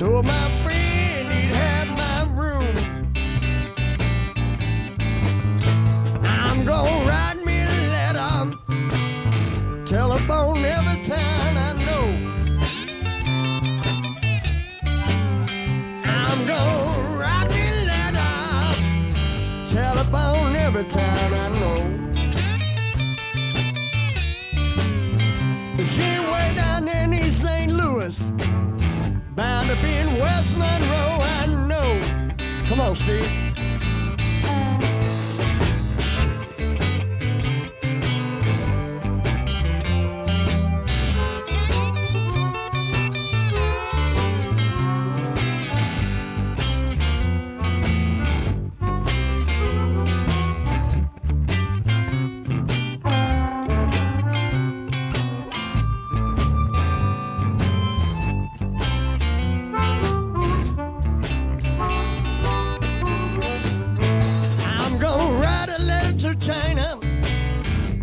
So my friend, he'd have my room. I'm gonna write me a letter, telephone every time I know. I'm gonna write me a letter, telephone every time I know. She way down there in East St. Louis, bound to be in West Monroe, I know. Come on, Steve.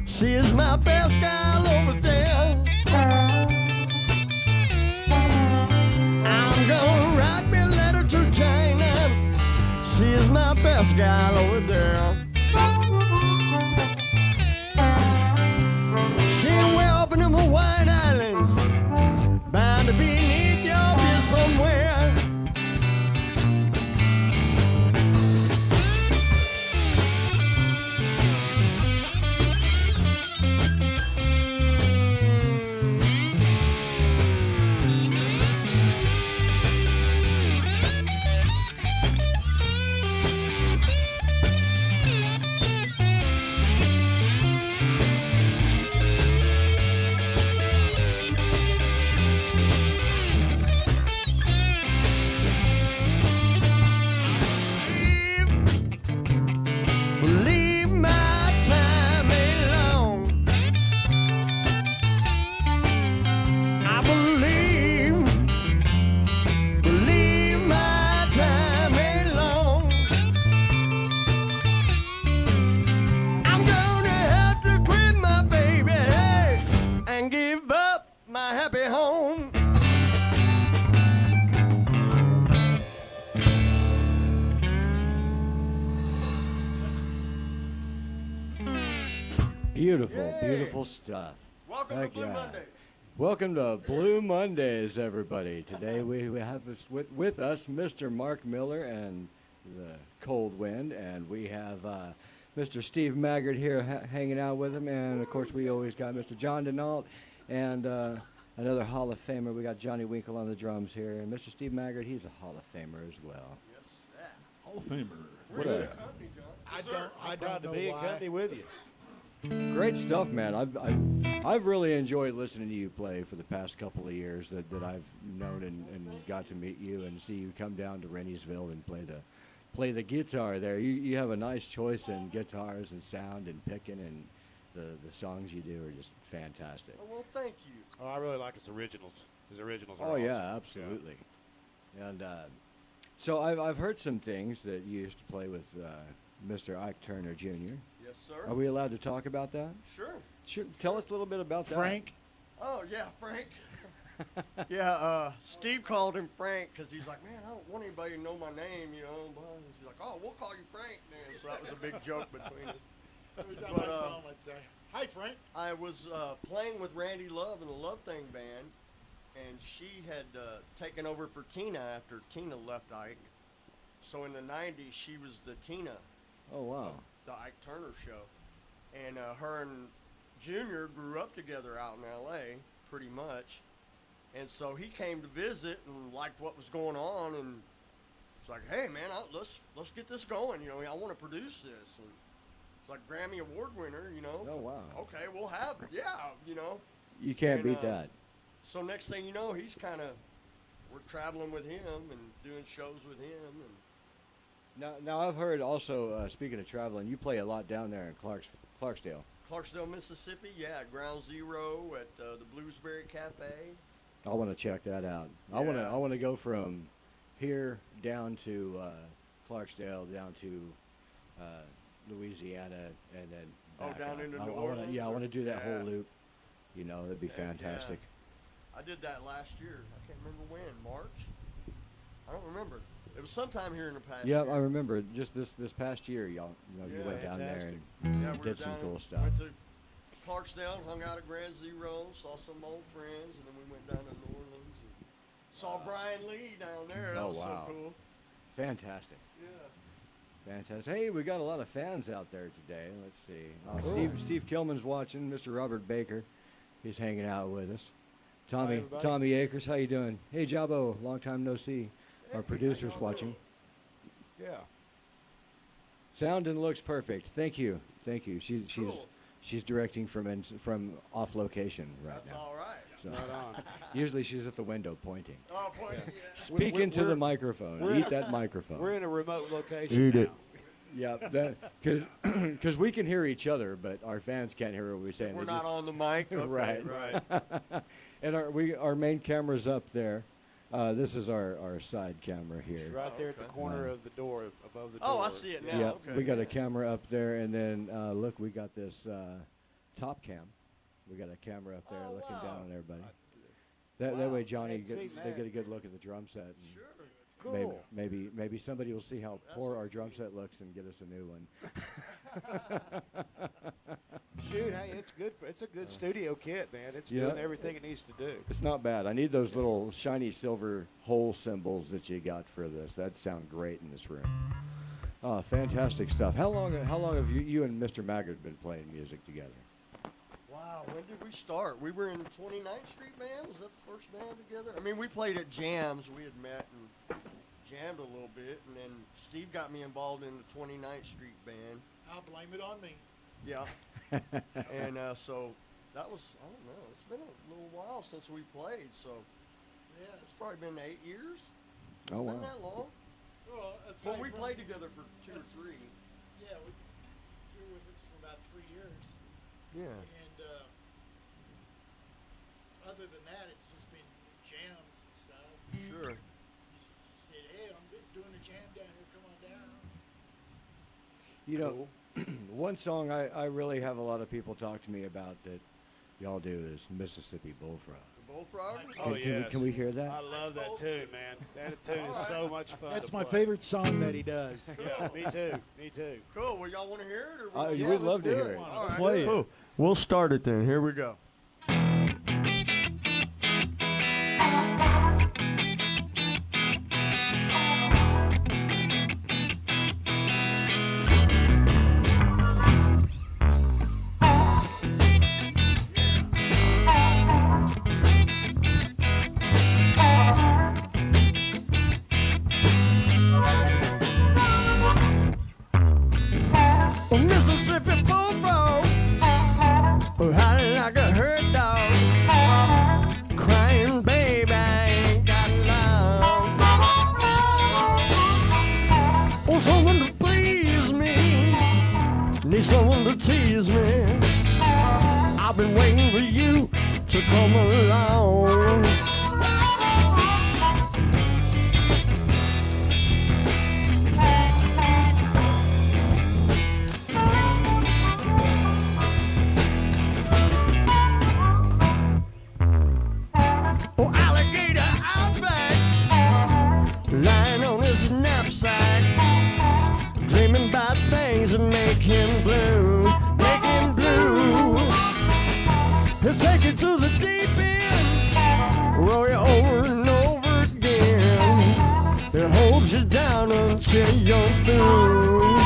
She is my best gal over there. I'm gonna write me a letter to China. She is my best gal over there. She way up in them Hawaiian Islands, bound to be in Ethiopia somewhere. Beautiful stuff. Welcome to Blue Mondays. Welcome to Blue Mondays, everybody. Today we have with us Mr. Mark Miller and the Cold Wind, and we have Mr. Steve Maggard here hanging out with him, and of course we always got Mr. John Denault and another Hall of Famer. We got Johnny Winkle on the drums here, and Mr. Steve Maggard, he's a Hall of Famer as well. Yes, sir. Hall of Famer. What a I don't know be in why. company with you. great stuff, man. I've really enjoyed listening to you play for the past couple of years that I've known and got to meet you and see you come down to Renniesville and play the guitar there. You have a nice choice in guitars and sound and picking, and the songs you do are just fantastic. Oh, well, thank you. Oh, I really like his originals. His originals are Oh awesome. yeah, absolutely. Yeah. And so I've heard some things that you used to play with Mr. Ike Turner Jr. Yes, sir. Are we allowed to talk about that? Sure. Sure. Tell us a little bit about that. Frank. Oh, yeah, Frank. Yeah, Steve called him Frank because he's like, man, I don't want anybody to know my name, you know. But he's like, oh, we'll call you Frank then. So that was a big joke between us. Every time But, I saw him, I'd say, "Hi, Frank." I was playing with Randy Love in the Love Thing band, and she had taken over for Tina after Tina left Ike. So in the 90s, she was the Tina, Oh wow. the Ike Turner show. And her and Junior grew up together out in L.A. pretty much. And so he came to visit and liked what was going on, and it's like, hey man, let's get this going. You know, I want to produce this. And it's like Grammy Award winner, you know. Oh wow. Okay, we'll have it. Yeah, you know. You can't And, beat that. So next thing you know, he's kind of, we're traveling with him and doing shows with him. And Now I've heard also, speaking of traveling, you play a lot down there in Clarksdale. Clarksdale, Mississippi, yeah, Ground Zero at the Bluesberry Cafe. I want to check that out. Yeah. I want to go from here down to Clarksdale, down to Louisiana, and then Oh, back down out. into I New wanna- Orleans, Yeah, I or- want to do that yeah. whole loop. You know, that'd be Heck, yeah. fantastic. I did that last year. I can't remember when, March? I don't remember. It was sometime here in the past. Yeah, year. I remember. Just this past year, y'all. You Yeah, went down there fantastic. and Yeah, we did were some down, cool stuff. Went to Clarksdale, hung out at Grand Zero, saw some old friends, and then we went down to New Orleans and saw Brian Lee down there. That Oh, was wow. so cool. Fantastic. Yeah. Fantastic. Hey, we got a lot of fans out there today. Let's see. Steve Kilman's watching. Mr. Robert Baker, he's hanging out with us. Tommy everybody. Akers, how you doing? Hey, Jabo, long time no see. Our producer's watching. Yeah. Sound and looks perfect. Thank you. Cool. She's directing from off location right That's now. all right. So Right on. usually she's at the window pointing. Oh, boy. Yeah. Speak we're- into the we're- microphone. we're- Eat that microphone. We're in a remote location Eat now. it. Yeah, because we can hear each other, but our fans can't hear what we say. and We're they not just- on the mic. Okay, Right. right. And our main camera's up there. This is our side camera here. Right there at the Okay. corner of the door, above the door. Oh, I see it now. Yeah, Okay. we got a camera up there, and then look, we got this top cam. We got a camera up there Oh, looking wow. down on everybody. That way, Johnny, Hadn't seen they that. get a good look at the drum set. And Sure. Cool. maybe somebody will see how That's poor what our we drum need. set looks and get us a new one. Shoot, hey, it's a good studio kit, man. It's Yeah. doing everything it needs to do. It's not bad. I need those little shiny silver hole symbols that you got for this. That sound great in this room. Oh, fantastic stuff. How long have you and Mr. Maggard been playing music together? Wow, when did we start? We were in 29th Street Band? Was that the first band together? I mean, we played at jams. We had met and jammed a little bit, and then Steve got me involved in the 29th Street Band. I'll blame it on me. Yeah. And so that was, I don't know, it's been a little while since we played, so Yeah. it's probably been 8 years. Oh, Been wow. that long? Well, Well, we played together for 2 or 3. Yeah, we were with us for about 3 years, Yeah. and other than that, it's just been jams and stuff. Sure. You said, "Hey, I'm doing a jam down here. Come on down." You know, one song I really have a lot of people talk to me about that y'all do is Mississippi Bullfrog. The Bullfrog? Oh, yes. Can we hear that? I love that tune, man. That tune is so much fun. That's to my play. favorite song that he does. Yeah, me too. Me too. Cool. Well, y'all want to hear it? Or We'd Yeah, love to let's do hear it. All right. Play it. Cool. We'll start it then. Here we go. Mississippi Bullfrog, howling like a herd dog, crying, baby, I ain't got love. Oh, someone to please me, need someone to tease me. I've been waiting for you to come along. Oh, alligator out back, lying on his knapsack, dreaming about things that make him blue, make him blue. He'll take you to the deep end, roll you over and over again. He'll hold you down until you're through.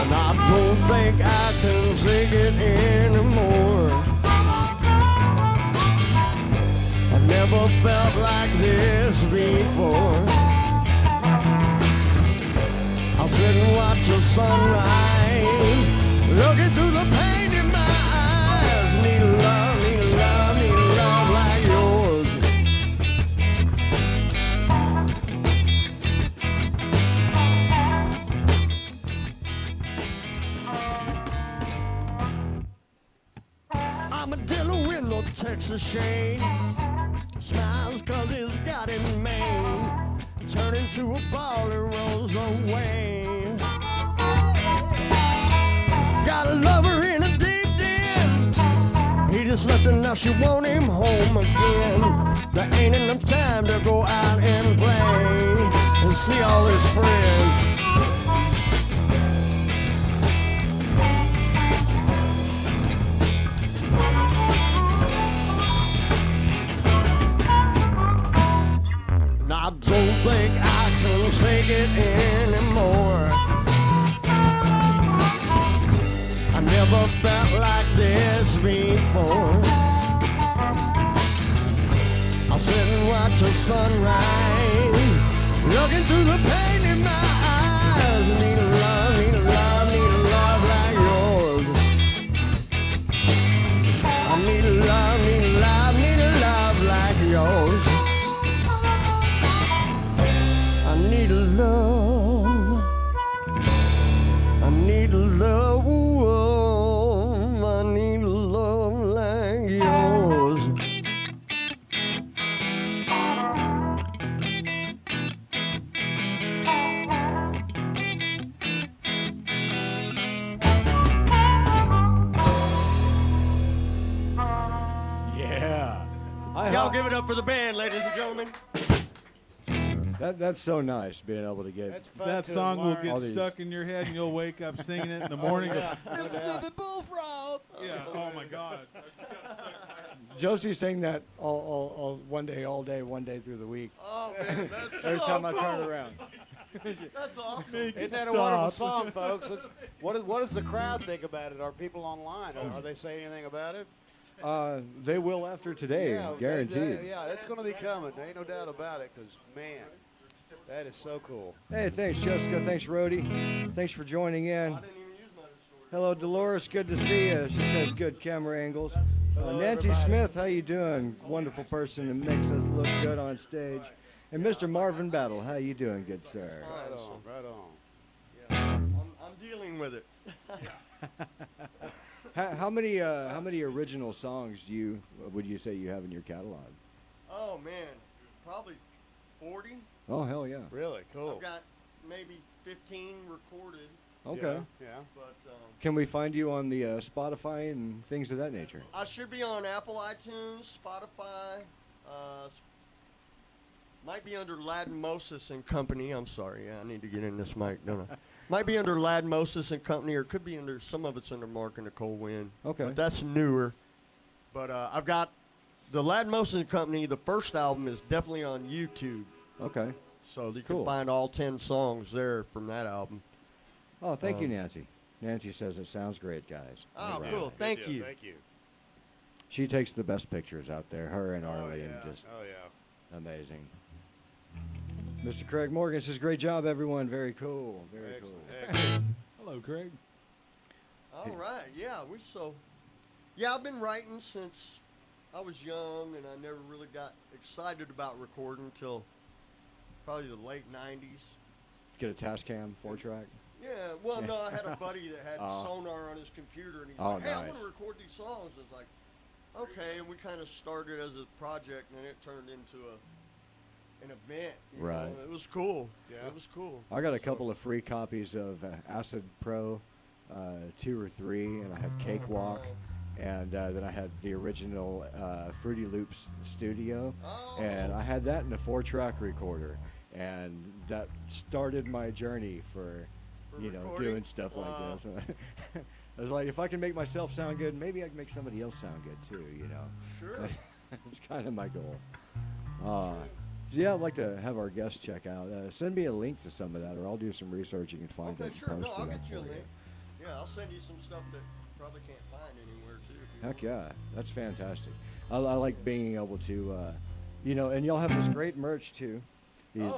And I don't think I can take it anymore. I never felt like this before. I'll sit and watch the sunrise, looking through the pain in my eyes. Need love, need love, need love like yours. I'm a dealer with no Texas shade. Smiles 'cause he's got it made. Turn into a ball and rolls away. Got a lover in a deep den. He just left and now she want him home again. There ain't enough time to go out and play and see all his friends. And I don't think I can take it anymore. I never felt like this before. I'll sit and watch the sunrise, looking through the pain in my eyes. Need a love, need a love, need a love like yours. I need a love, need a love, need a love like yours. I need a love. I need a love. I need a love like yours. Yeah. Y'all give it up for the band, ladies and gentlemen. That's so nice being able to get. That's fun That to song will learn. All get these- stuck in your head, and you'll wake up singing it in the morning. Yeah, no doubt. Mississippi bullfrog. Yeah. Oh my God. Josie sang that all one day, one day through the week. Oh man, that's Every so time I cool. turn around. That's awesome. Isn't that a wonderful song, folks? What does the crowd think about it? Are people online? Are they saying anything about it? They will after today, guaranteed. Yeah, it's going to be coming. There ain't no doubt about it. Because man, that is so cool. Hey, thanks Jessica, thanks Rhodey, thanks for joining in. I didn't even use my story. Hello Dolores, good to see you. She says good camera angles. Hello, Nancy everybody. Smith, how you doing? Wonderful person and makes us look good on stage. And Mr. Marvin Battle, how you doing, good sir? Right on, right on. Yeah, I'm dealing with it. How many original songs would you say you have in your catalog? Oh man, probably 40. Oh hell yeah. Really cool. I've got maybe 15 recorded, Okay. Yeah. but Can we find you on the Spotify and things of that nature? I should be on Apple iTunes, Spotify. Might be under Ladmosis and Company. I'm sorry. Yeah, I need to get in this mic, don't I? Might be under Ladmosis and Company, or it could be under some of it's under Mark and Nicole Wynn. Okay. But that's newer. But I've got the Ladmosis and Company. The first album is definitely on YouTube, Okay. so you Cool. can find all 10 songs there from that album. Oh, thank you, Nancy. Nancy says it sounds great, guys. Oh, Right. cool. Thank Good deal, you. Thank you. She takes the best pictures out there. Her and Arlie, yeah. and just Oh yeah. amazing. Mr. Craig Morgan says, "Great job, everyone. Very cool. Very Excellent. cool." Excellent. Hello, Craig. All right. Yeah, I've been writing since I was young, and I never really got excited about recording until probably the late 90s. Get a Tascam 4-track. Yeah, well, no, I had a buddy that had Oh. sonar on his computer, and he's Oh, like, hey, I want nice. to record these songs. It's like, okay, and we kind of started as a project, and then it turned into an event. you Right. know, It was cool. Yeah. It was cool. I got a couple of free copies of Acid Pro 2 or 3, and I had Cakewalk, and then I had the original Fruity Loops Studio, Oh. and I had that in a 4-track recorder, and that started my journey for recording? doing stuff Wow. like this. I was like, if I can make myself sound good, maybe I can make somebody else sound good too. Sure. It's kind of my goal. So yeah, I'd like to have our guests check out. Send me a link to some of that, or I'll do some researching and find Okay, it sure. and No, post I'll it up get you a for you. link. Yeah, I'll send you some stuff that probably can't find anywhere, too. if you Heck want. yeah, that's fantastic. I like being able to, and y'all have this great merch too.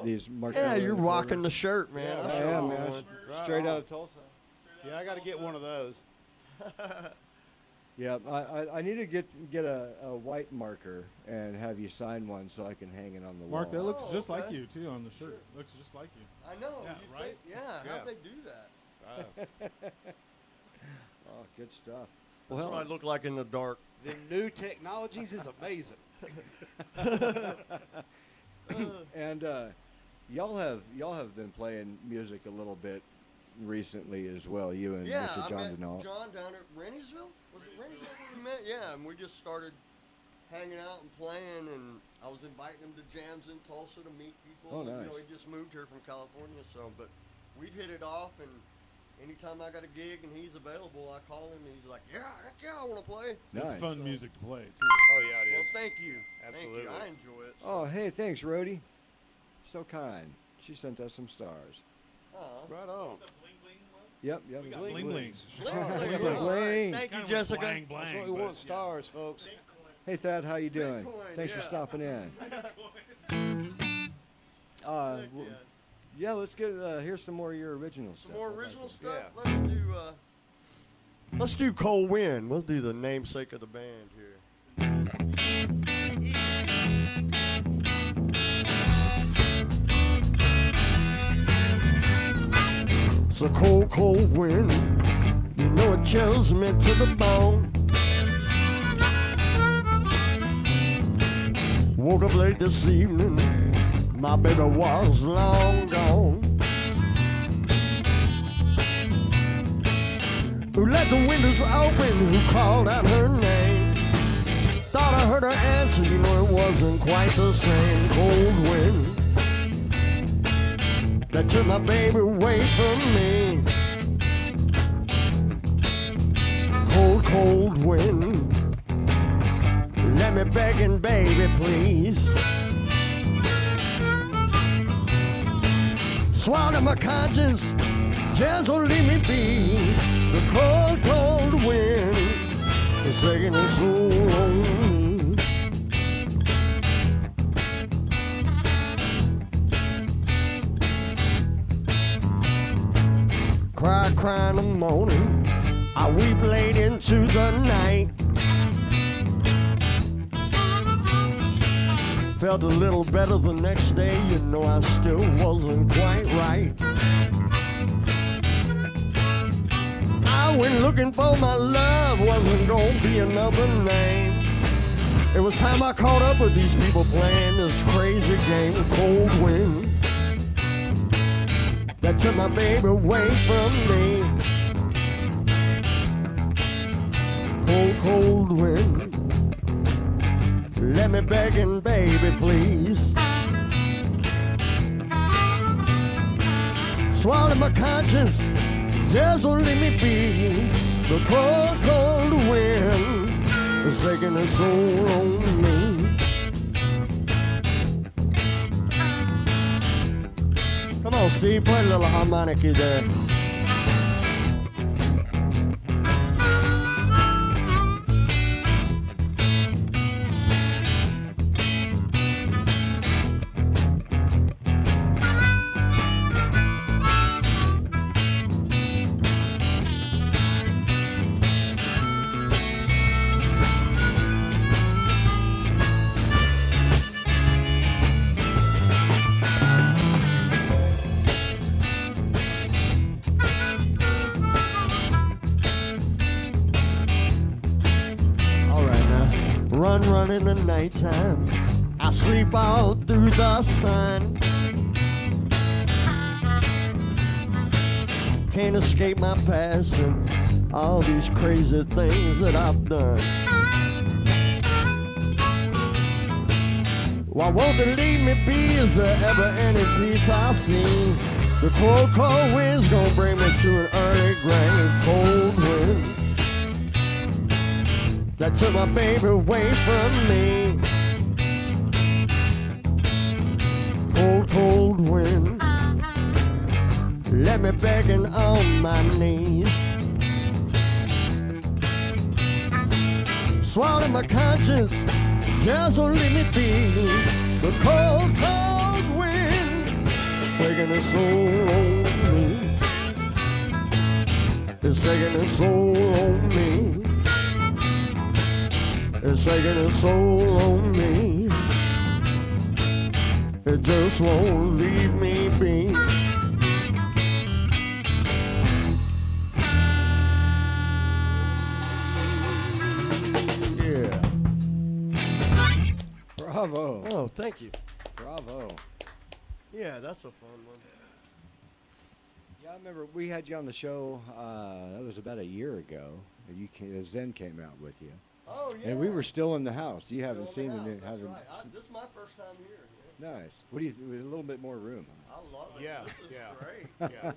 These Mark Yeah, Miller you're recorders. rocking the shirt, man. Yeah, I I sure am, want man. one. Right Straight on. out of Tulsa. Yeah, I got to get one of those. Yeah, I need to get a white marker and have you sign one so I can hang it on the Mark, that wall. looks just like okay. you too on the shirt. Looks just like you. I know. Yeah, you'd right? think- yeah, Yeah. how'd they do that? Oh, good stuff. That's what I look like in the dark. The new technologies is amazing. And y'all have been playing music a little bit recently as well. You and Yeah, Mr. I John met Denault. John down at Renniesville. Was it Renniesville where we met? Yeah, and we just started hanging out and playing, and I was inviting him to jams in Tulsa to meet people. Oh, and, nice. You know, he just moved here from California, so but we've hit it off, and anytime I got a gig and he's available, I call him, and he's like, yeah, heck yeah, I want to play. It's Nice. fun So- music to play too. Oh yeah, it Well, is. thank you. Absolutely. Thank you. I enjoy it. So. Oh, hey, thanks, Rhodey. So kind. She sent us some stars. Aw. Right on. Yep, yep. We got Bling bling blings. blings. Bling, Got bling. some All right. bling. Thank you, Kinda like Jessica. Blang, That's blang, what we but, want, yeah. stars, folks. Hey, Thad, how you doing? Bitcoin, Thanks for yeah. stopping in. Heck w- yeah. yeah, let's get here's some more of your original Some stuff. more I'd like original to- stuff. Let's do Cold Wind. We'll do the namesake of the band here. It's a cold, cold wind. You know it chills me to the bone. Woke up late this evening. My baby was long gone. Who left the windows open, who called out her name. Thought I heard her answer, you know it wasn't quite the same. Cold wind that took my baby away from me. Cold, cold wind, let me begging, baby, please. Swallow my conscience, just don't leave me be. The cold, cold wind is taking its toll on me. Cry, cry in the morning, I weep late into the night. Felt a little better the next day, you know I still wasn't quite right. I went looking for my love, wasn't gonna be another name. It was time I caught up with these people playing this crazy game. Cold wind that took my baby away from me. Cold, cold wind, let me begging, baby, please. Swallow my conscience, just don't let me be. The cold, cold wind is taking its toll on me. Come on, Steve, play a little harmonica there. Run in the nighttime, I sleep all through the sun. Can't escape my past and all these crazy things that I've done. Why won't they leave me be? Is there ever any peace I see? The cold, cold wind's gonna bring me to an early grave. Cold wind that took my baby away from me. Cold, cold wind, let me begging on my knees. Swallow my conscience, just don't let me be. The cold, cold wind is taking its soul on me. It's taking its soul on me. It's taking its soul on me. It just won't leave me be. Yeah. Bravo. Oh, thank you. Bravo. Yeah, that's a fun one. Yeah, I remember we had you on the show. That was about a year ago. Zen came out with you, Oh yeah. and we were still in the house. You haven't Still seen in the the new. house, that's Haven't. right. This is my first time here. Yeah. Nice. What do you? With a little bit more room. Huh? I love it. Yeah, This is yeah. great. Yeah.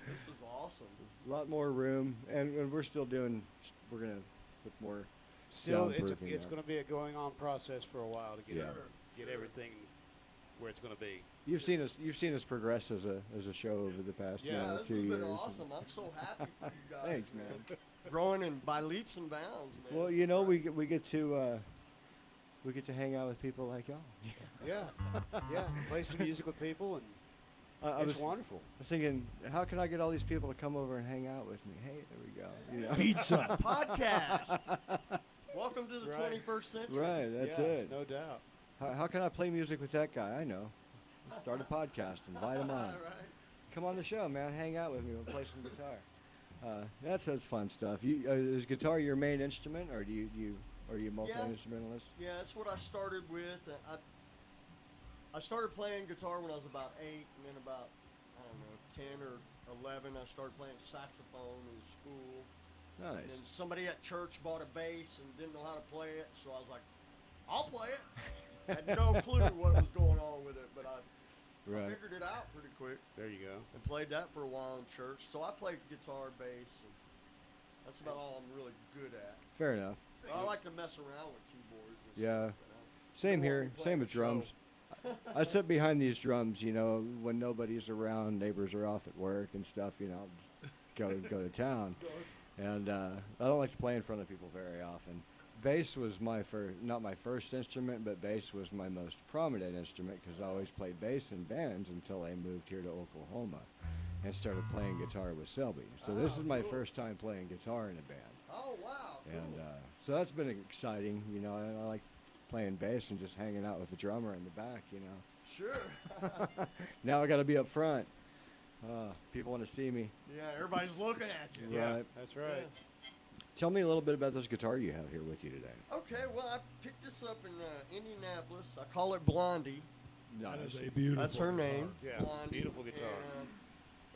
This is awesome. A lot more room, and we're still doing. We're gonna put more. Still, it's soundproofing going to be a going on process for a while to Yeah. get everything where it's going to be. You've seen us progress as a show over the past Yeah, this 2 has years. been awesome. I'm so happy for you guys. Thanks, man. Growing by leaps and bounds, man. Well, you know, we get to hang out with people like y'all. Yeah, yeah. Play some music with people, and I it's was wonderful. thinking, how can I get all these people to come over and hang out with me? Hey, there we go. You know? Pizza. Podcast. Welcome to the Right. 21st century. Right, that's Yeah, it. no doubt. How can I play music with that guy? I know. Start a podcast, invite him on. Right. Come on the show, man. Hang out with me. We'll play some guitar. That's fun stuff. Is guitar your main instrument, or are you multi-instrumentalist? Yeah, that's what I started with. I started playing guitar when I was about 8, and then about, I don't know, 10 or 11, I started playing saxophone in school. And Nice. then somebody at church bought a bass and didn't know how to play it, so I was like, I'll play it. Had no clue what was going on with it, but I Right. figured it out pretty quick There you go. and played that for a while in church. So I played guitar, bass, and that's about all I'm really good at. Fair enough. I like to mess around with keyboards. And Yeah. stuff, but I Same don't here. want to play Same the with drums. show. I sit behind these drums, you know, when nobody's around, neighbors are off at work and stuff, you know, I'll just go to town. And I don't like to play in front of people very often. Bass was not my first instrument, but bass was my most prominent instrument because I always played bass in bands until I moved here to Oklahoma and started playing guitar with Selby. So this is my first time playing guitar in a band. Oh, wow. Cool. And so that's been exciting, you know. I like playing bass and just hanging out with the drummer in the back, you know. Sure. Now I got to be up front. People want to see me. Yeah, everybody's looking at you. Yeah, Right. that's right. Tell me a little bit about this guitar you have here with you today. Okay, well, I picked this up in Indianapolis. I call it Blondie. That is a beautiful. That's her name. Yeah, Blondie. beautiful guitar. And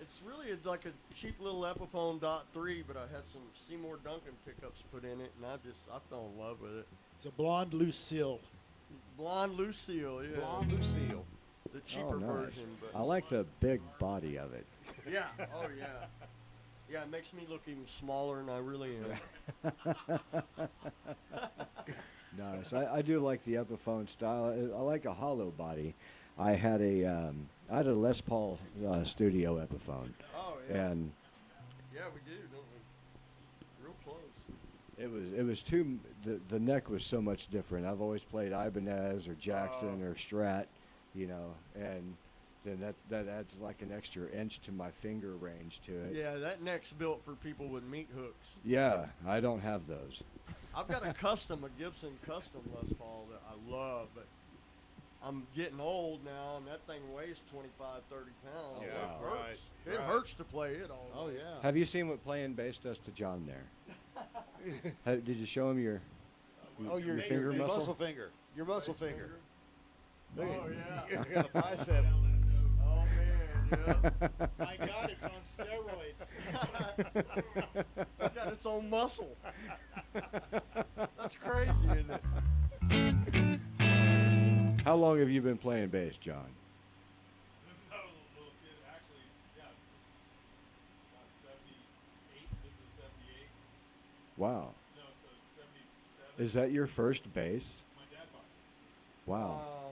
it's really like a cheap little Epiphone .3, but I had some Seymour Duncan pickups put in it, and I fell in love with it. It's a blonde Lucille. Blonde Lucille, yeah. Blonde Lucille. The cheaper nice. version, but I like the big body of it. yeah, oh yeah. Yeah, it makes me look even smaller than I really am. Nice. I do like the Epiphone style. I like a hollow body. I had a Les Paul Studio Epiphone, Oh yeah. and Yeah, we do, don't we? Real close. it was too. The neck was so much different. I've always played Ibanez or Jackson or Strat, you know, and then that adds like an extra inch to my finger range to it. Yeah, that neck's built for people with meat hooks. Yeah, I don't have those. I've got a Gibson custom Les Paul that I love, but I'm getting old now, and that thing weighs 25, 30 pounds. Oh, It wow. hurts. Right, It right. hurts to play it all Oh day. yeah. Have you seen what playing bass does to John there? Did you show him your? Oh, your finger muscle? muscle finger. Your muscle Right finger. Oh, Look yeah. at- you got a bicep. Oh, man, yeah. My God, it's on steroids. It's got its own muscle. That's crazy, isn't it? How long have you been playing bass, John? Since I was a little kid, actually, yeah, since about 78. This is 78. Wow. No, so it's 77. Is that your first bass? My dad bought this. Wow.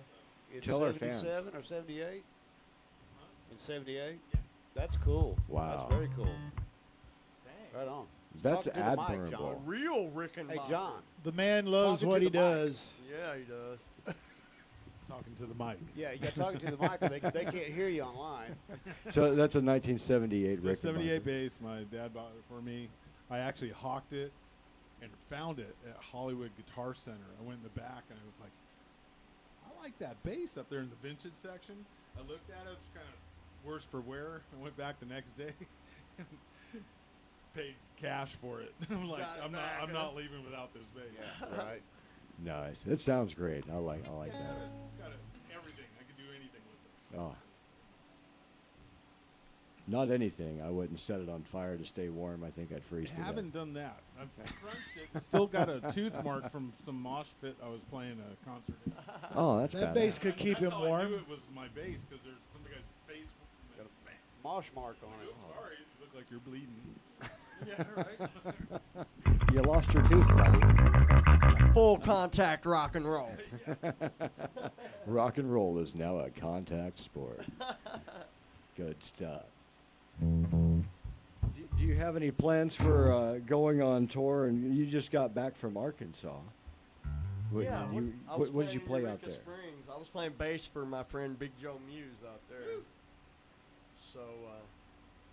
In Tell our fans. 77 or 78? In 78? That's cool. Wow. That's very cool. Dang. Right on. That's Talking to the mic, A admirable. John. real Rickenbacker. Hey, John. The man loves Talking what to he the mic. does. Yeah, he does. Talking to the mic. Yeah, you got talking to the mic. They can't hear you online. So that's a 1978 The Rickenbacker. 78 bass, my dad bought it for me. I actually hawked it and found it at Hollywood Guitar Center. I went in the back and I was like, I like that bass up there in the vintage section. I looked at it, it was kind of worse for wear. I went back the next day and paid cash for it. I'm like, Got it I'm back, huh? not leaving without this bass. Yeah, right. Nice. It sounds great. I like that. It's got everything. I could do anything with it. Oh. not anything. I wouldn't set it on fire to stay warm. I think I'd freeze to I death. haven't done that. I've crunched it. Still got a tooth mark from some mosh pit I was playing a concert in. Oh, that's That bad. bass could keep That's him how I warm. knew it was my bass because there's some guy's face. Got a bang. Mosh mark on it. Oh, sorry, you look like you're bleeding. Yeah, right. You lost your tooth, buddy. Full contact rock and roll. Rock and roll is now a contact sport. Good stuff. Do you have any plans for going on tour? And you just got back from Arkansas. Yeah, What did you playing in play out Eureka there? Springs. I was playing bass for my friend Big Joe Muse out there. So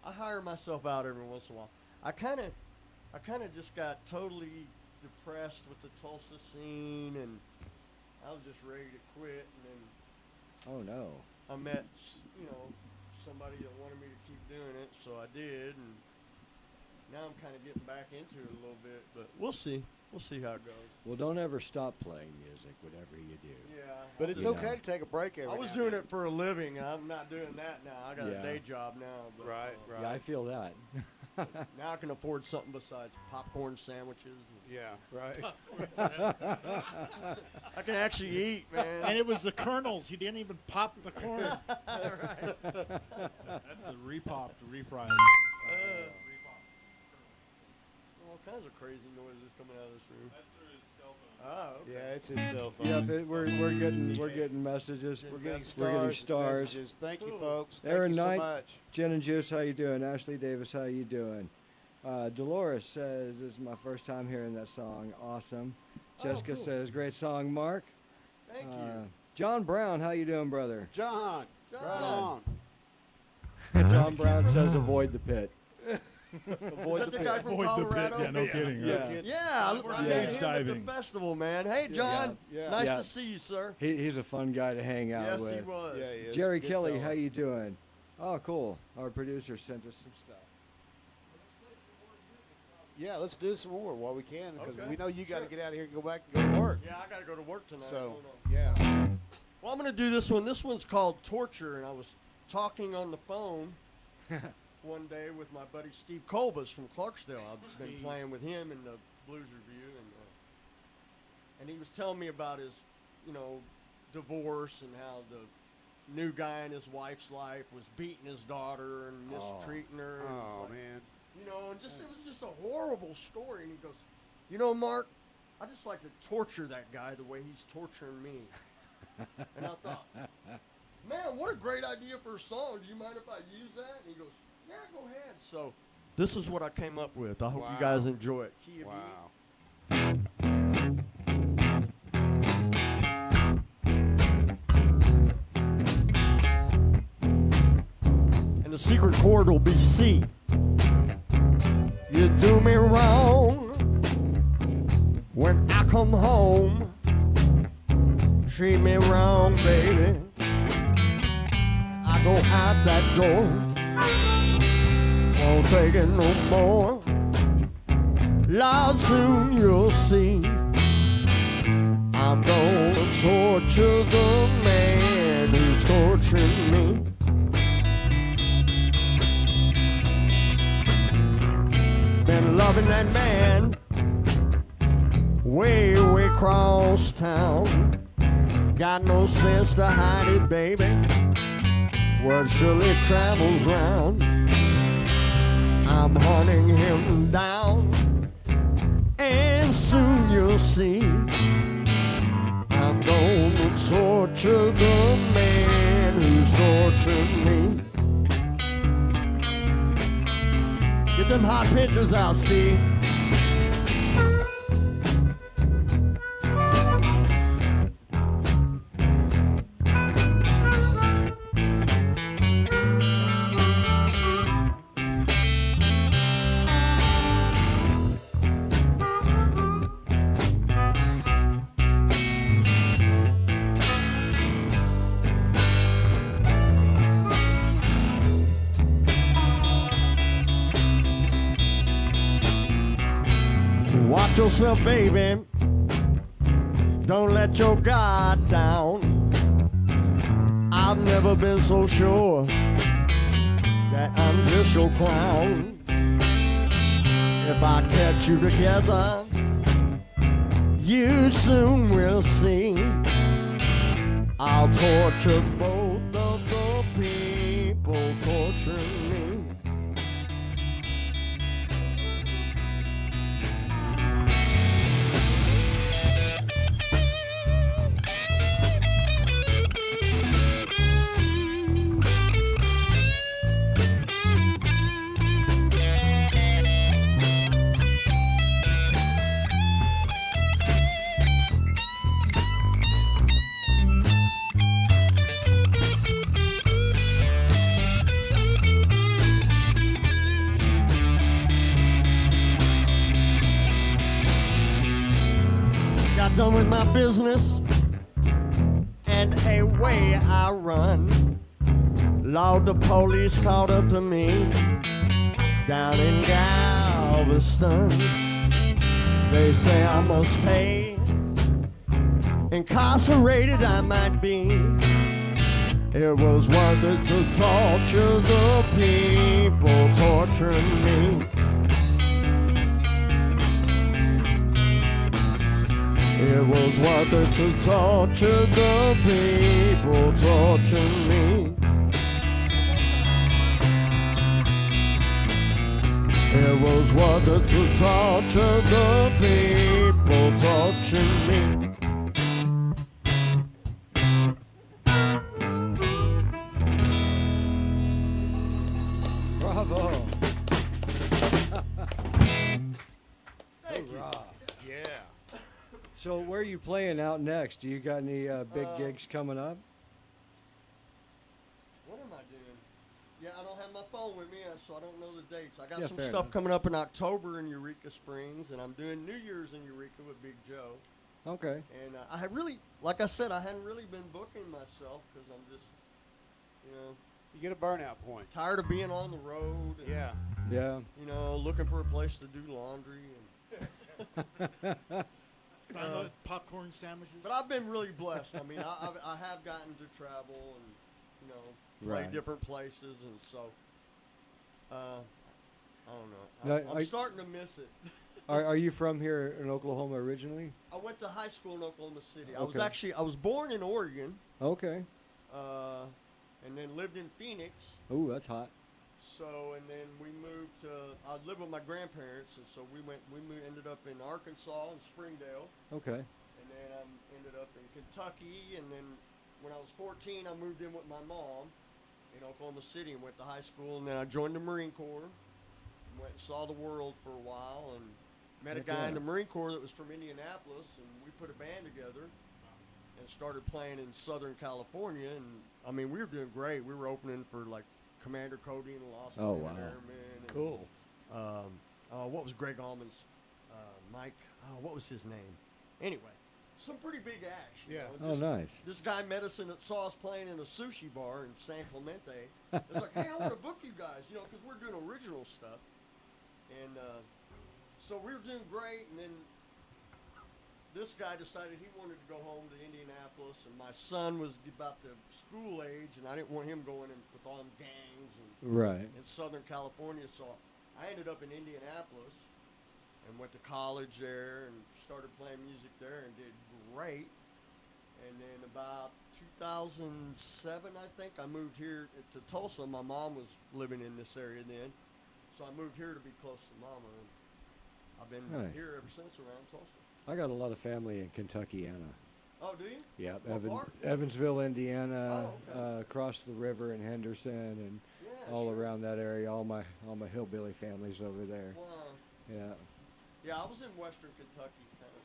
I hire myself out every once in a while. I kind of just got totally depressed with the Tulsa scene, and I was just ready to quit. And then Oh no. I met, somebody that wanted me to keep doing it, so I did, and now I'm kind of getting back into it a little bit, but we'll see. We'll see how it goes. Well, don't ever stop playing music, whatever you do. Yeah. But it's Yeah. okay to take a break every I was now doing and it for a living. I'm not doing that now. I got Yeah. a day job now. But, Right, Yeah, I feel that. Now I can afford something besides popcorn sandwiches. Yeah, right. I can actually eat, man. And it was the kernels. He didn't even pop the corn. Right. That's the repopped, refried. All kinds of crazy noises coming out of this room. That's through his cell phone. Oh, okay. Yeah, it's his cell phone. Yeah, but we're getting messages. We're getting We're getting stars. stars. Messages. Thank you, Cool. folks. Aaron Thank you so Knight. much. Gin and Juice, how you doing? Ashley Davis, how you doing? Dolores says, this is my first time hearing that song. Awesome. Oh, Jessica cool. says, great song, Mark. Thank you. John Brown, how you doing, brother? John, John. right on. John Brown says, avoid the pit. Is that the guy from Avoid the pit. Colorado? Yeah, no kidding. Yeah. Right? Kid. Yeah, I We're seen stage him at diving. the festival, man. Hey, John. Yeah. Nice Yeah. to see you, sir. He's a fun guy to hang out Yes, with. he was. Yeah, he is. Jerry Good Kelly, fella. how you doing? Oh, cool. Our producer sent us some stuff. Yeah, let's do some more while we can because Okay, we know you got to sure. get out of here and go back and go to work. Yeah, I got to go to work tonight. So, Hold on. yeah. Well, I'm going to do this one. This one's called Torture, and I was talking on the phone one day with my buddy Steve Colbus from Clarksdale. I've been Steve. playing with him in the Blues Review, and he was telling me about his, divorce and how the new guy in his wife's life was beating his daughter and Oh. mistreating her. And Oh, it's like, man. and just it was just a horrible story. And he goes, Mark, I just like to torture that guy the way he's torturing me. And I thought, man, what a great idea for a song. Do you mind if I use that? And he goes, yeah, go ahead. So this is what I came up with. I hope you guys Wow. enjoy it. Key of E. Wow. And the secret chord will be C. You do me wrong when I come home. Treat me wrong, baby. I go out that door. Won't take it no more. Lord, soon you'll see. I'm gonna torture the man who's torturing me. Been loving that man way across town. Got no sense to hide it, baby. Word surely travels round. I'm hunting him down, and soon you'll see. I'm gonna torture the man who's torturing me. Get them hot pictures out, Steve. Watch yourself, baby. Don't let your guard down. I've never been so sure that I'm official crown. If I catch you together, you soon will see. I'll torture both of the people torturing me. Got done with my business and away I run. Lord, the police caught up to me down in Galveston. They say I must pay, incarcerated I might be. It was worth it to torture the people torturing me. It was worth it to torture the people torturing me. It was worth it to torture the people torturing me. Bravo. Hoorah. Yeah. So where are you playing out next? Do you got any big gigs coming up? What am I doing? Yeah, I don't have my phone with me, so I don't know the dates. I got Yeah, some fair stuff enough. coming up in October in Eureka Springs, and I'm doing New Year's in Eureka with Big Joe. Okay. And I had really, like I said, I hadn't really been booking myself because I'm just, you know, You get a burnout point. tired of being on the road. And, Yeah. Yeah. You know, looking for a place to do laundry. And Find those popcorn sandwiches. but I've been really blessed. I mean, I have gotten to travel and, you know, play Right. different places, and so, I don't Now, know. I'm starting to miss it. Are you from here in Oklahoma originally? I went to high school in Oklahoma City. Okay. I was born in Oregon, Okay. and then lived in Phoenix. Ooh, that's hot. So, and then we moved to, I lived with my grandparents, and so we ended up in Arkansas and Springdale, Okay. and then I ended up in Kentucky, and then when I was 14, I moved in with my mom in Oklahoma City and went to high school, and then I joined the Marine Corps, and went and saw the world for a while, and met a Heck guy yeah. in the Marine Corps that was from Indianapolis, and we put a band together and started playing in Southern California, and I mean, we were doing great. We were opening for like Commander Cody and the Lost Oh, Command wow. Airmen. And, Cool. what was Greg Allman's? Mike. Oh, what was his name? Anyway, some pretty big acts. you Yeah. know, Oh, just- nice. This guy met us and saw us playing in a sushi bar in San Clemente. It's like, hey, I want to book you guys, you know, because we're doing original stuff. And so we were doing great, and then this guy decided he wanted to go home to Indianapolis, and my son was about the school age, and I didn't want him going in with all them gangs Right. in Southern California. So I ended up in Indianapolis and went to college there and started playing music there and did great. And then about 2007, I think, I moved here to Tulsa. My mom was living in this area then. So I moved here to be close to Mama. And I've been Nice. here ever since around Tulsa. I got a lot of family in Kentucky, Anna. Oh, do you? Yeah, What part? Evansville, Indiana, Oh, okay. across the river in Henderson, and Yeah, all sure. around that area. All my hillbilly families over there. Wow. Yeah. Yeah, I was in Western Kentucky, kind of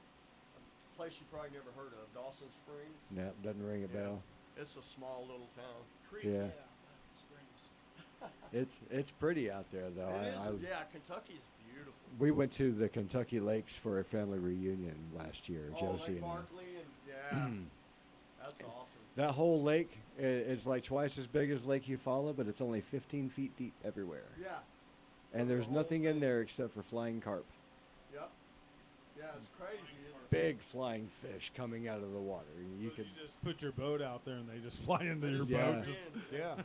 a place you probably never heard of, Dawson Springs. No, doesn't ring a Yeah. bell. It's a small little town. Creek, Yeah. Springs. It's pretty out there though. Yeah, Kentucky is beautiful. We went to the Kentucky Lakes for a family reunion last year, Oh, Josie Lake and I. Barkley, and yeah, that's awesome. That whole lake is like twice as big as Lake Eufaula, but it's only 15 feet deep everywhere. Yeah, And The there's whole nothing in thing. there except for flying carp. yep, yeah, it's crazy. Isn't it? Big flying fish coming out of the water. You So could, you just put your boat out there and they just fly into your Yeah. boat. Just, Yeah.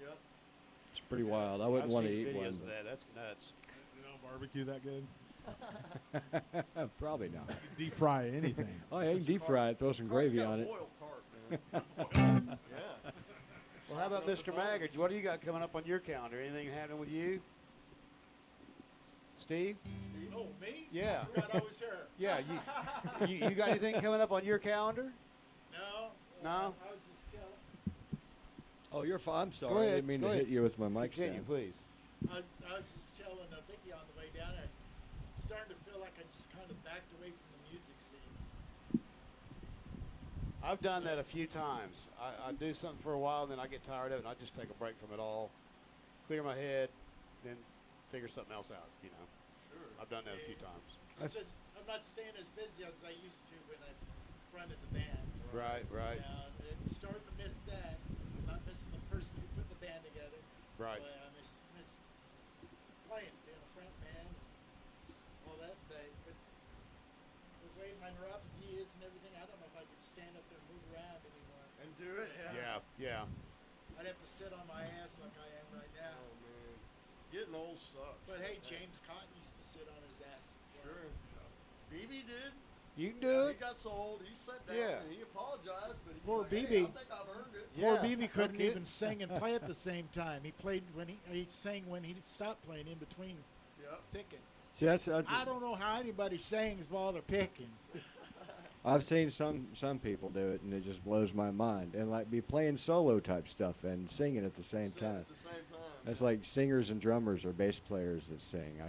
Yep. pretty wild. I wouldn't I've want to seen eat videos one. of that. That's nuts. They don't barbecue that good. But probably not. Deep fry anything. Oh, yeah, you can deep fry it, throw some Carp, you gravy got a on it. boiled carp, man. Yeah. Well, how about Mr. Maggard? What do you got coming up on your calendar? Anything happening with you? Steve? Oh, me? Yeah. I forgot I was here. Yeah, you got anything coming up on your calendar? No. No? I was just telling. Oh, you're fine. I'm sorry. Go I ahead, didn't mean go to ahead. hit you with my mic Continue, stand. please. I was just telling Vicky on the way down. I'm starting to feel like I just kind of backed away from the music scene. I've done that a few times. I do something for a while, and then I get tired of it, and I just take a break from it all, clear my head, then figure something else out, you know. Sure. I've done that a few times. It's just I'm not staying as busy as I used to when I fronted the band. Right. And starting to miss that. I'm not missing the person who put the band together. Right. But I miss playing, being a front man, and all that. But the way my neuropathy is and everything, I don't know if I could stand up there and move around anymore. And do it. Yeah. I'd have to sit on my ass like I am right now. Oh man, getting old sucks. But hey, James Cotton used to sit on his ass. Sure. BB did. You can do He it. got so old, he sat down Yeah. and he apologized, but he Poor was like, BB. hey, I think I've earned it. Yeah. Poor BB couldn't Okay. even sing and play at the same time. He played when he sang when he stopped playing in between Yep. picking. See, that's I don't know how anybody sings while they're picking. I've seen some people do it, and it just blows my mind. And like be playing solo type stuff and singing at the same Sit time. At the same time. That's like singers and drummers or bass players that sing.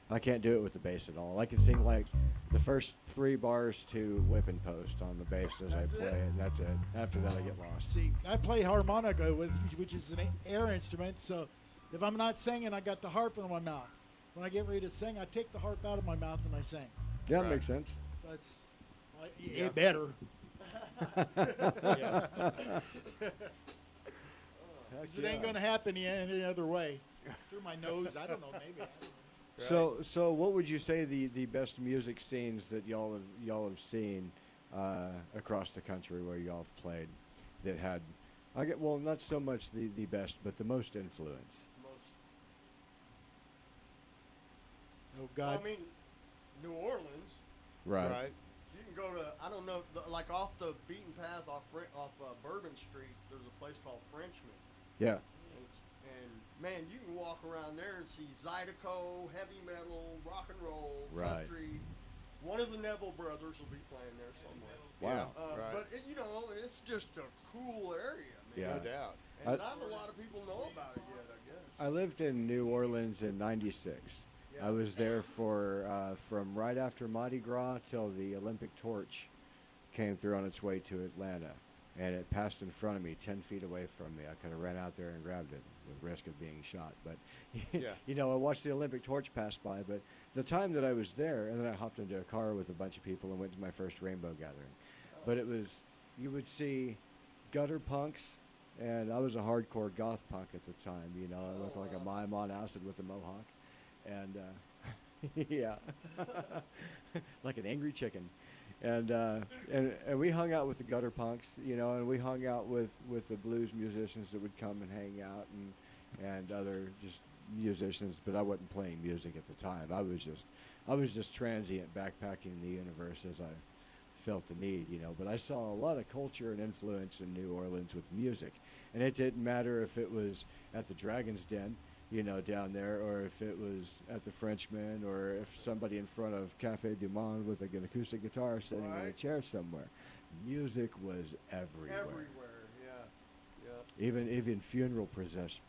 I can't do it with the bass at all. I can sing like the first 3 bars to whipping post on the bass as I That's play it? it, and that's it. After that, I get lost. See, I play harmonica, which is an air instrument. So if I'm not singing, I got the harp in my mouth. When I get ready to sing, I take the harp out of my mouth and I sing. Yeah, Right. that makes sense. So it's it better. Yeah. 'Cause it ain't going to happen any other way. Through my nose, I don't know, maybe. I don't know. So what would you say the best music scenes that y'all have seen across the country where y'all have played that had, not so much the best, but the most influence? Most. Oh God! I mean, New Orleans. Right. You can go to, I don't know, like off the beaten path off Bourbon Street. There's a place called Frenchman. Yeah. And man, you can walk around there and see Zydeco, heavy metal, rock and roll, Right. country. One of the Neville brothers will be playing there somewhere. Wow. Right. But it's just a cool area, man. Yeah. No doubt. And I- not a lot of people know about it yet, I guess. I lived in New Orleans in '96. Yeah. I was there for from right after Mardi Gras till the Olympic torch came through on its way to Atlanta, and it passed in front of me 10 feet away from me. I could have ran out there and grabbed it with risk of being shot. But, Yeah. I watched the Olympic torch pass by. But the time that I was there, and then I hopped into a car with a bunch of people and went to my first rainbow gathering. But it was, you would see gutter punks, and I was a hardcore goth punk at the time. I looked like a mime on acid with a mohawk. And yeah, like an angry chicken, and we hung out with the gutter punks, and we hung out with the blues musicians that would come and hang out, and other just musicians. But I wasn't playing music at the time. I was just transient backpacking the universe as I felt the need, But I saw a lot of culture and influence in New Orleans with music, and it didn't matter if it was at the Dragon's Den, down there, or if it was at the Frenchman, or if somebody in front of Cafe Du Monde with an acoustic guitar sitting in a Right. chair somewhere. Music was everywhere. Everywhere, yeah. Even funeral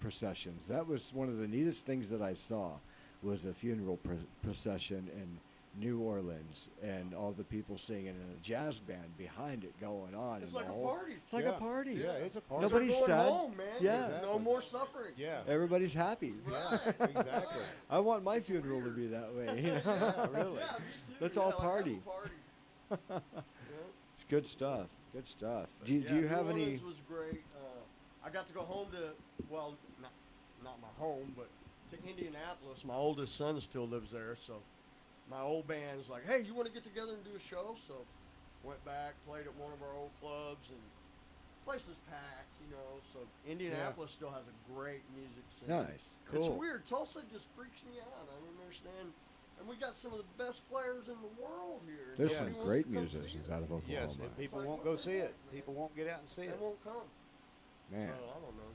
processions. That was one of the neatest things that I saw, was a funeral procession in New Orleans, and all the people singing, and a jazz band behind it going on. It's and like the a whole- party. It's like Yeah. a party. Yeah, it's a party. Nobody's They're going sad. home, man. Yeah. There's no more suffering. Yeah. Everybody's happy. Right. Exactly. I want my funeral to be that way. Yeah, really. Yeah, me too. Let's yeah, all like, have a party. party. Yeah. It's good stuff. Good stuff. But Do you New have any? Orleans was great. I got to go home to, well, not my home, but to Indianapolis. My oldest son still lives there, so my old band's like, hey, you want to get together and do a show? So went back, played at one of our old clubs, and place is packed, you know. So Indianapolis still has a great music scene. Nice. It's Cool. weird. Tulsa just freaks me out. I don't understand. And we got some of the best players in the world here. There's Nobody some wants great to come see musicians it. out of Oklahoma. Yes, and people like, won't what go the see heck, it. man? People won't get out and see They it. won't come. Man, So, I don't know.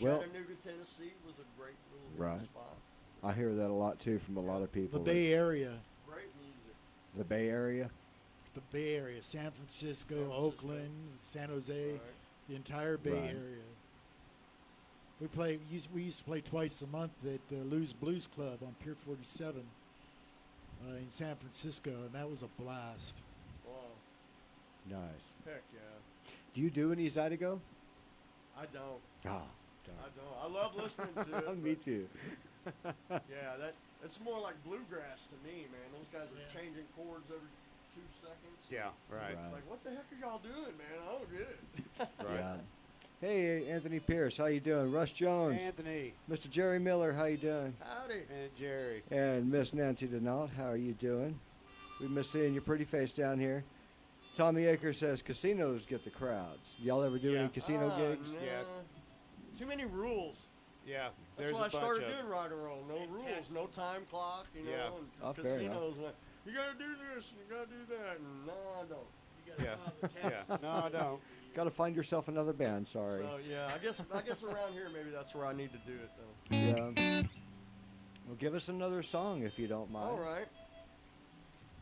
Well- Chattanooga, Tennessee was a great little Right. spot. I hear that a lot too from a lot of people. The Bay Area. Great music. The Bay Area. The Bay Area. San Francisco, San Francisco. Oakland, San Jose, Right. the entire Bay Right. Area. We used to play twice a month at Lou's Blues Club on Pier 47 in San Francisco, and that was a blast. Wow. Nice. Heck yeah. Do you do any Zydeco? I don't. Ah, I don't. I love listening to it. me but too. Yeah, it's more like bluegrass to me, man. Those guys are Yeah. changing chords every 2 seconds. Yeah, right. Right. Like, what the heck are y'all doing, man? I don't get it. Right. Yeah. Hey, Anthony Pierce, how you doing? Russ Jones, Anthony Mr. Jerry Miller, how you doing? Howdy. and Jerry. And Miss Nancy Denault, how are you doing? We miss seeing your pretty face down here. Tommy Aker says casinos get the crowds. Y'all ever do any Yeah. casino gigs? Nah. Yeah. Too many rules. Yeah, That's there's why a I bunch started of doing rock and roll. No And rules, no taxes. time clock, you know. Yeah. And Oh, fair enough. casinos, like, you gotta do this and you gotta do that. And no, I don't. You gotta Yeah. file the Yeah, taxes. no, I don't. Got to find yourself another band. Sorry. So yeah, I guess around here maybe that's where I need to do it though. Yeah. Well, give us another song if you don't mind. All right.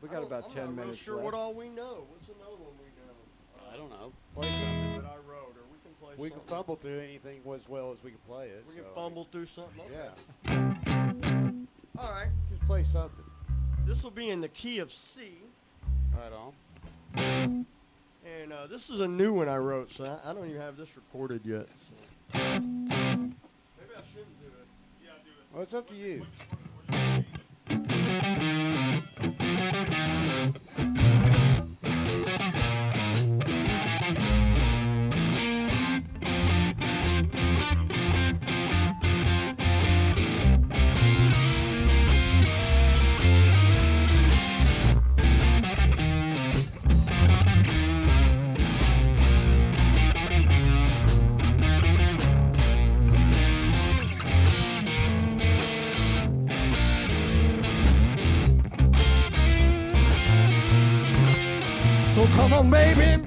We got about 10 I'm not minutes sure left. what all we know. What's another one we know? I don't know. Play something. That I wrote, or we can play. We can something. fumble through anything as well as we can play it. We can so, fumble through something. Okay. Yeah, All right. just play something. This will be in the key of C, Right on. and this is a new one I wrote, so I don't even have this recorded yet. So. Maybe I shouldn't do it. Yeah, do it. Well, it's up to you. So come on, baby,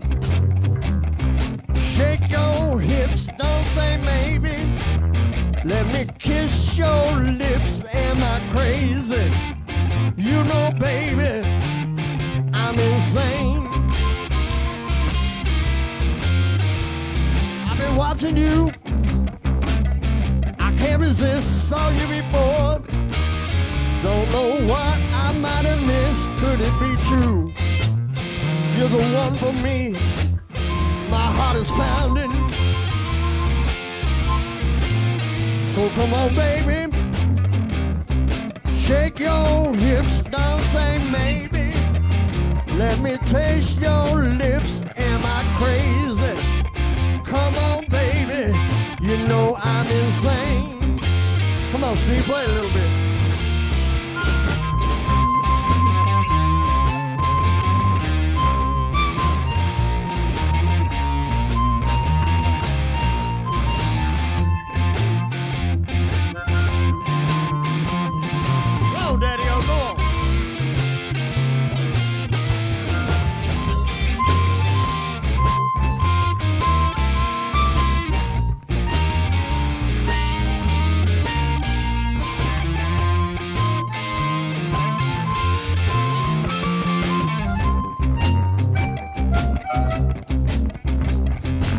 shake your hips, don't say maybe. Let me kiss your lips, am I crazy? You know, baby, I'm insane. I've been watching you, I can't resist, saw you before. Don't know what I might have missed, could it be true? You're the one for me, my heart is pounding. So come on, baby, shake your hips, don't say maybe. Let me taste your lips, am I crazy? Come on, baby, you know I'm insane. Come on, Steve, play a little bit. Go, Daddy-O, go on.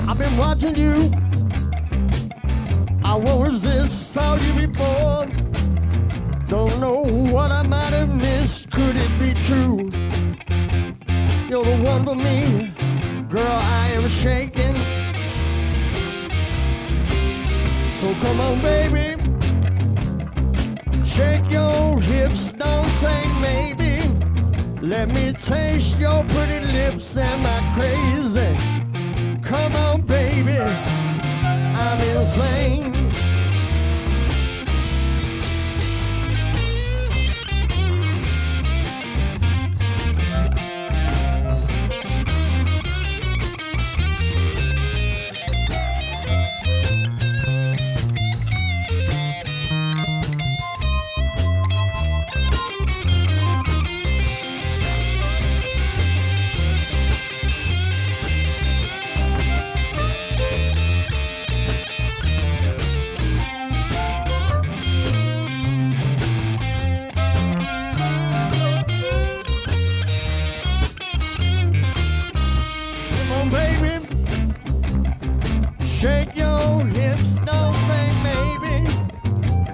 I've been watching you. I won't resist, saw you before. Don't know what I might have missed, could it be true? You're the one for me, girl, I am shaking. So come on, baby, shake your hips, don't say maybe. Let me taste your pretty lips, am I crazy? Come on, baby, I'm insane.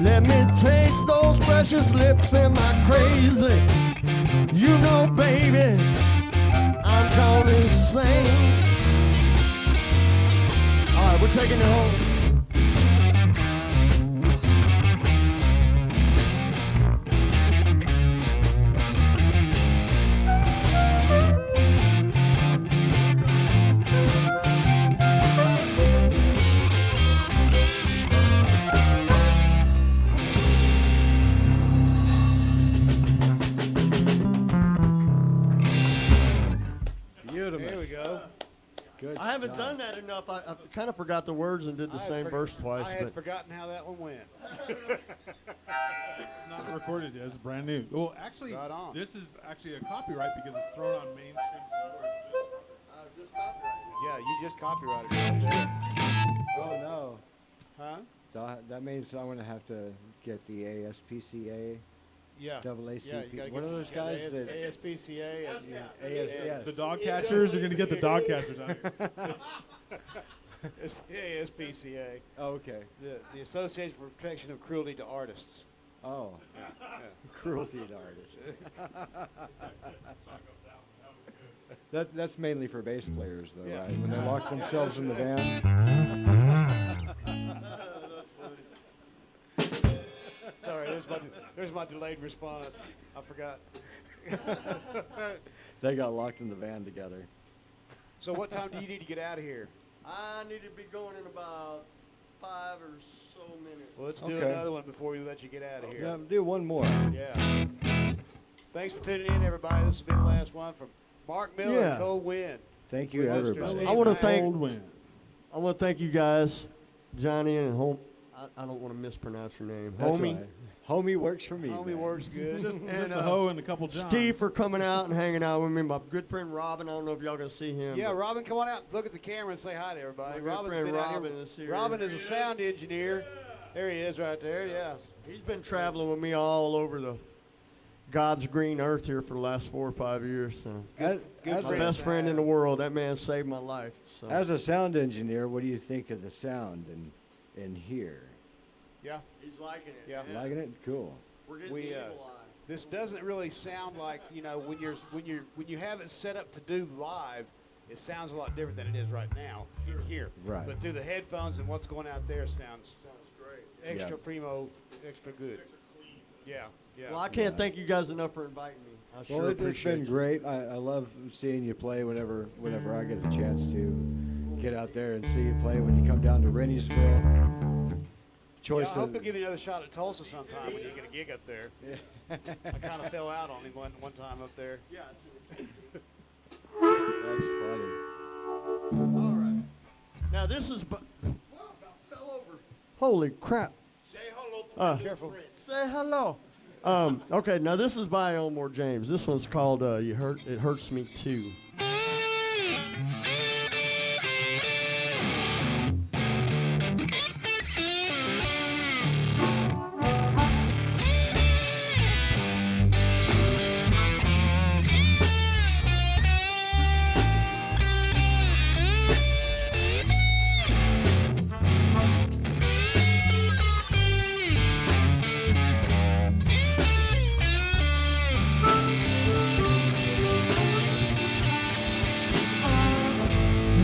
Let me taste those precious lips. Am I crazy? You know, baby, I'm gone insane. All right, we're taking it home. There we go. Good I haven't stuff. done that enough. I kind of forgot the words and did the same verse twice. I had But forgotten how that one went. It's not recorded yet. It's brand new. Well, actually, Right on. this is actually a copyright because it's thrown on mainstream storage. Yeah, you just copyrighted it right there. Oh no. Huh? That means I'm gonna have to get the ASPCA, Yeah. AACP. Yeah, you gotta What get are those guys that? ASPCA. Yes. The dog catchers, you're going to get the dog catchers out here. It's the ASPCA, Oh, okay. the Association for Protection of Cruelty to Artists. Oh, cruelty to artists. That's mainly for bass players, though, Yeah. right? When they lock themselves in the van. Sorry, there's my delayed response. I forgot. They got locked in the van together. So what time do you need to get out of here? I need to be going in about 5 or so minutes. Well, let's do Okay. another one before we let you get out of here. Yeah, do one more. Yeah. Thanks for tuning in, everybody. This has been the last one from Mark Miller Yeah. and Cold Wind. Thank you, With Mr. everybody. Steve I wanna Maggard. thank- Cold wind. I want to thank you guys, Johnny and Home. I don't want to mispronounce your name. That's Homie. right. Homie works for me. Homie man. works good. Just And, a hoe and a couple Johns. Steve for coming out and hanging out with me. My good friend Robin. I don't know if y'all gonna see him. Yeah, but Robin, come on out and look at the camera and say hi to everybody. My good Robin's friend been out Robin here. is here. Robin is a sound engineer. There he is right there, yeah. He's been traveling with me all over the God's green earth here for the last 4 or 5 years. So As, good as my a- friend. best friend in the world. That man saved my life. So as a sound engineer, what do you think of the sound in here? Yeah, he's liking it. Yeah. Liking it? Cool. We're getting We, the uh, evil eye. this doesn't really sound like, you know, when you have it set up to do live, it sounds a lot different than it is right now here. Right. But through the headphones and what's going out there sounds great. extra Yeah. primo, extra good. Yeah, yeah. Well, I can't thank you guys enough for inviting me. I sure Well, it's appreciate been you. great. I love seeing you play whenever I get the chance to get out there and see you play when you come down to Renniesville. Yeah, I Choice hope of, you'll give me another shot at Tulsa sometime when you get a gig up there. I kind of fell out on him one time up there. Yeah. that's funny. All right. Now this is. Whoa, about fell over. Holy crap! Say hello to Uh, my little Careful. friend. Say hello. Okay, now this is by Elmore James. This one's called "It Hurts Me Too."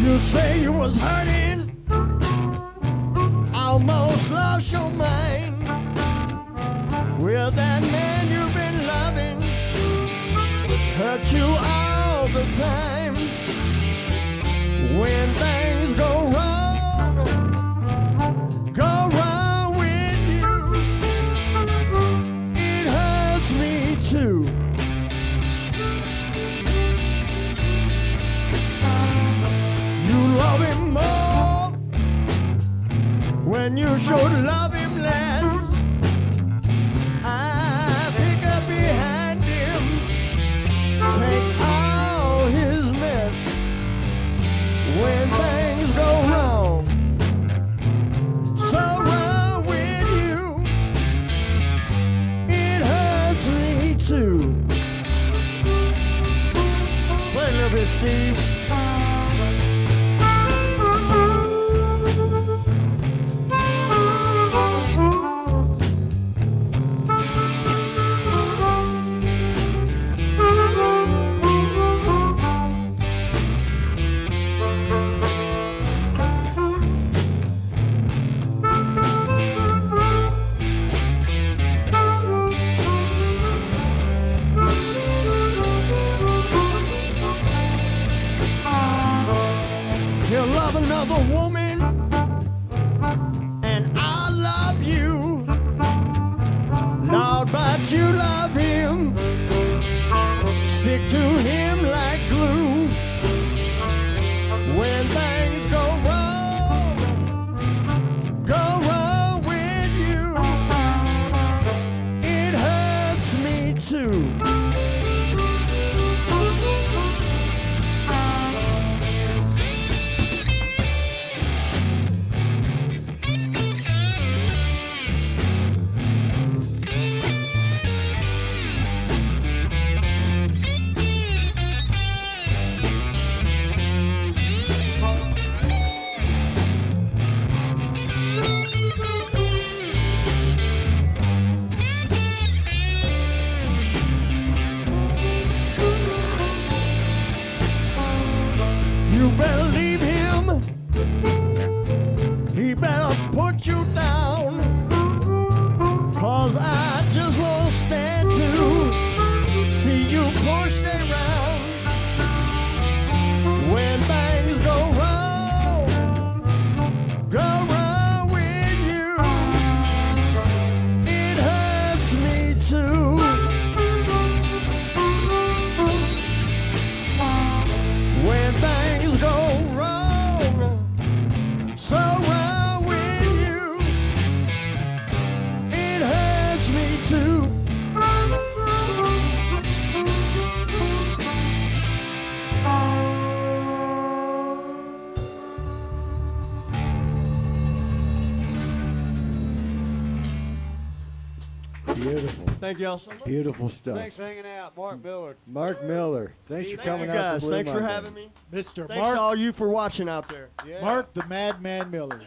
You say you was hurting, almost lost your mind. With that man you've been loving, hurt you all the time. When things go wrong with you, it hurts me too. You love him more when you should love him less. I pick up behind him, take all his mess. When things go wrong, so wrong with you, it hurts me too. Play a little bit, Steve. that you love him. Stick to him like glue. When things go wrong with you, it hurts me too. You better leave him. He better put you down. 'Cause I just won't stand to see you pushed around. When things go wrong with you, it hurts me too. When things go so wrong with you, it hurts me too. Beautiful. Thank y'all so much. Beautiful stuff. Thanks for hanging out, Mark Miller. Mark Miller, thanks for Thank coming you out guys. to Blue Thanks for Monday. having me. Mr. Thanks to Mark, all you for watching out there. Yeah. Mark the Madman Miller.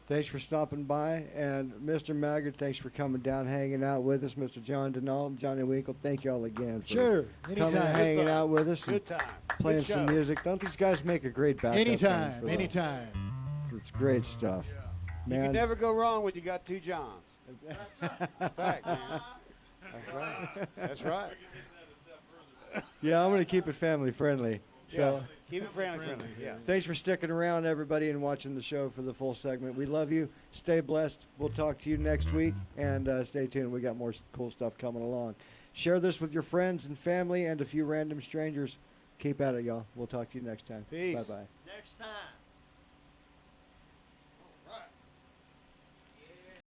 Thanks for stopping by. And Mr. Maggard, thanks for coming down, hanging out with us. Mr. John Denault, Johnny Winkle, thank you all again for Sure, coming and anytime. hanging Good fun. out with us and Good time. playing Good some show. music. Don't these guys make a great backup band Anytime, for the- anytime. It's great stuff. You Man, can never go wrong when you got two Johns. Fact, man. That's right. That's right. yeah, I'm going to keep it family friendly. So Yeah. Keep it friendly. Yeah. thanks for sticking around, everybody, and watching the show for the full segment. We love you. Stay blessed. We'll talk to you next week, and stay tuned. We got more cool stuff coming along. Share this with your friends and family and a few random strangers. Keep at it, y'all. We'll talk to you next time. Peace. Bye-bye. Next time.